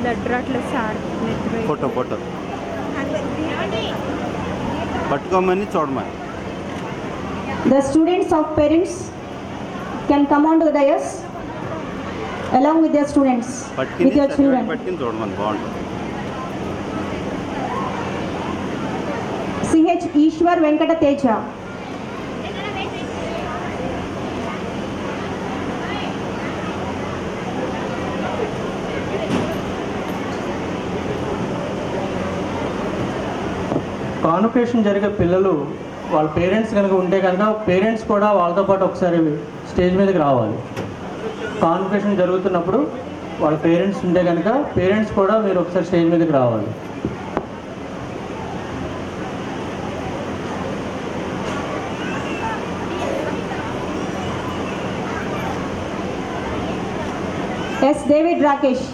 లడ్రాట్ల sir photo photo పట్టుకోమని చూడమని. The students of parents can come on to the dais along with their students, with your children. పట్టుకుని చూడమని బాగుంటుంది. CH Ishwar Venkata Teja. Convocation జరిగే పిల్లలు వాళ్ళ parents కనుక ఉంటే కనుక పేరెంట్స్ కూడా వాళ్ళతో పాటు ఒకసారి స్టేజ్ మీదకి రావాలి. కాన్వకేషన్ జరుగుతున్నప్పుడు వాళ్ళ పేరెంట్స్ ఉంటే కనుక పేరెంట్స్ కూడా మీరు ఒకసారి స్టేజ్ మీదకి రావాలి. S David Rakesh.